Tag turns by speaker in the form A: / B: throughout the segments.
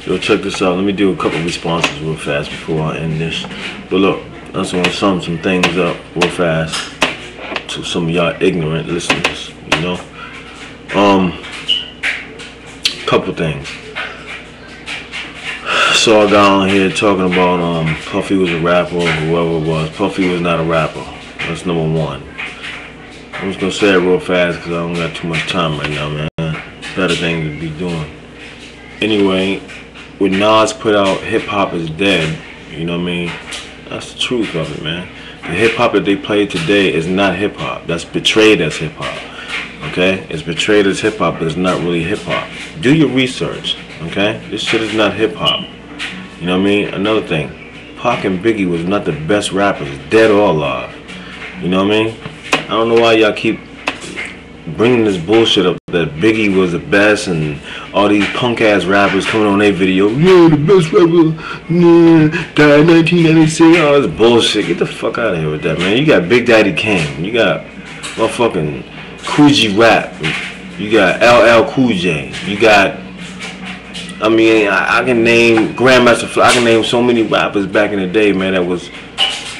A: Yo, check this out. Let me do a couple responses real fast before I end this. But look, I just want to sum some things up real fast to some of y'all ignorant listeners, you know. Couple things. So I got on here talking about Puffy was a rapper or whoever it was. Puffy was not a rapper. That's number one. I'm just gonna say it real fast because I don't got too much time right now, man. Better things to be doing. Anyway, when Nas put out Hip Hop is Dead, you know what I mean? That's the truth of it, man. The hip hop that they play today is not hip hop. That's portrayed as hip hop. Okay? It's portrayed as hip hop, but it's not really hip hop. Do your research. Okay? This shit is not hip hop. You know what I mean? Another thing, Pac and Biggie was not the best rappers, dead or alive. You know what I mean? I don't know why y'all keep bringing this bullshit up that Biggie was the best and all these punk ass rappers coming on their video. Yeah, the best rapper, nah, died in 1996. All this bullshit. Get the fuck out of here with that, man. You got Big Daddy Kane. You got motherfucking Coogee Rap. You got LL Cool J. You got, I mean, I can name Grandmaster Flash. I can name so many rappers back in the day, man, that was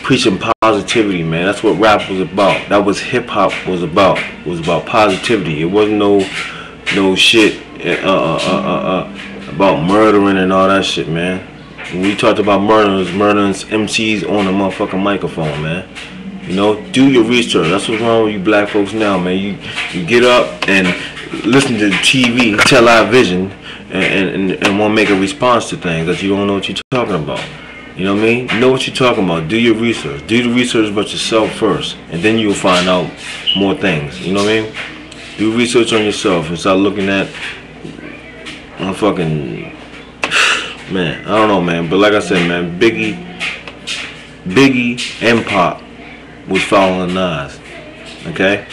A: preaching positivity, man. That's what rap was about. That was hip hop was about. It was about positivity. It wasn't no shit about murdering and all that shit, man. When we talked about murdering MCs on the motherfucking microphone, man. You know, do your research. That's what's wrong with you black folks now, man. You get up and listen to TV, television, and want to make a response to things that you don't know what you're talking about. You know what I mean? Know what you're talking about. Do your research. Do the research about yourself first, and then you'll find out more things. You know what I mean? Do research on yourself and start looking at fucking, man, I don't know, man. But like I said, man, Biggie and Pop was following Nas. Okay?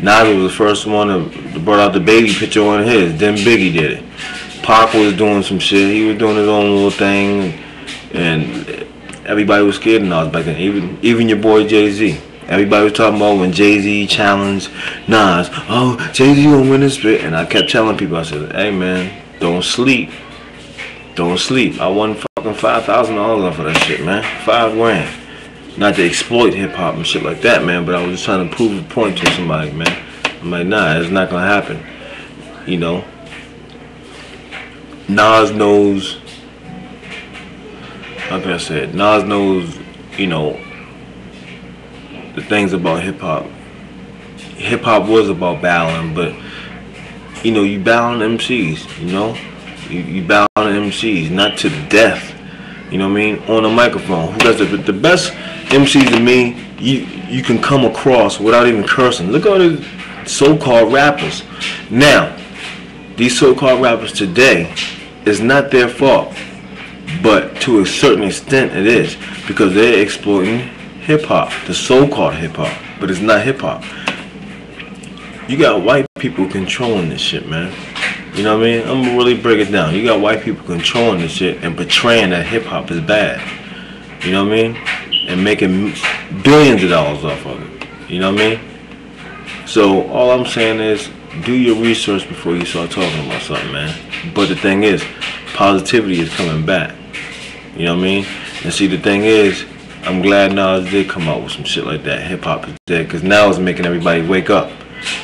A: Nas was the first one to brought out the baby picture on his. Then Biggie did it. Pac was doing some shit. He was doing his own little thing. And everybody was scared of Nas back then, even your boy Jay-Z. Everybody was talking about when Jay-Z challenged Nas. Oh, Jay-Z gonna win this bit. And I kept telling people, I said, hey man, don't sleep. Don't sleep. I won fucking $5,000 off of that shit, man. $5 grand. Not to exploit hip-hop and shit like that, man, but I was just trying to prove a point to somebody, man. I'm like, nah, it's not gonna happen. You know? Nas knows, like I said, Nas knows, you know, the things about hip-hop. Hip-hop was about battling, but, you know, you battling MCs, you know? You battling MCs, not to the death. You know what I mean? On a microphone. Who does the best MCs to me, you can come across without even cursing. Look at all the so-called rappers. Now, these so-called rappers today, it's not their fault. But to a certain extent it is, because they're exploiting hip-hop, the so-called hip-hop, but it's not hip-hop. You got white people controlling this shit, man. You know what I mean? I'm gonna really break it down. You got white people controlling this shit and portraying that hip-hop is bad. You know what I mean? And making billions of dollars off of it. You know what I mean? So all I'm saying is, do your research before you start talking about something, man. But the thing is, positivity is coming back. You know what I mean? And see, the thing is, I'm glad Nas did come out with some shit like that. Hip hop is dead, because now it's making everybody wake up.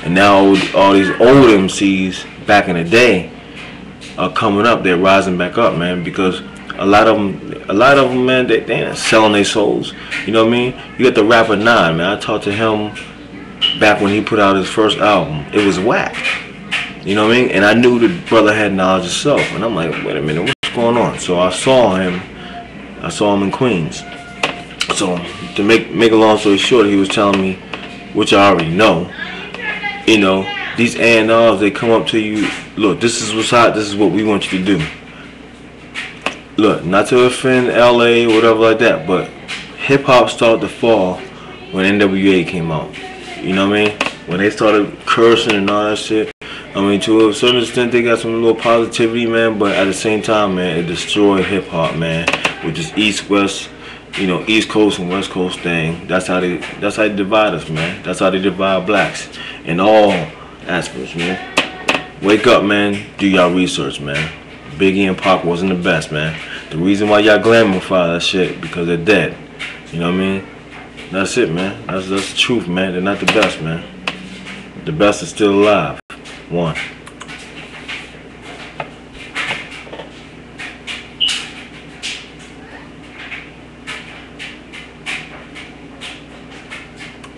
A: And now all these old MCs back in the day are coming up. They're rising back up, man, because a lot of them, man, they ain't selling their souls. You know what I mean? You got the rapper Nine, man. I talked to him back when he put out his first album. It was whack. You know what I mean? And I knew the brother had knowledge himself. And I'm like, wait a minute, what's going on? So I saw him in Queens. So to make a long story short, he was telling me, which I already know, you know, these A&Rs, they come up to you, look, this is what's hot, this is what we want you to do. Look, not to offend LA or whatever like that, but hip hop started to fall when NWA came out. You know what I mean? When they started cursing and all that shit. I mean, to a certain extent, they got some little positivity, man, but at the same time, man, it destroyed hip hop, man, with this East-West, you know, East Coast and West Coast thing. That's how they divide us, man. That's how they divide blacks in all aspects, man. Wake up, man. Do y'all research, man. Biggie and Pac wasn't the best, man. The reason why y'all glamorify that shit because they're dead. You know what I mean? That's it, man. That's the truth, man. They're not the best, man. The best is still alive. One.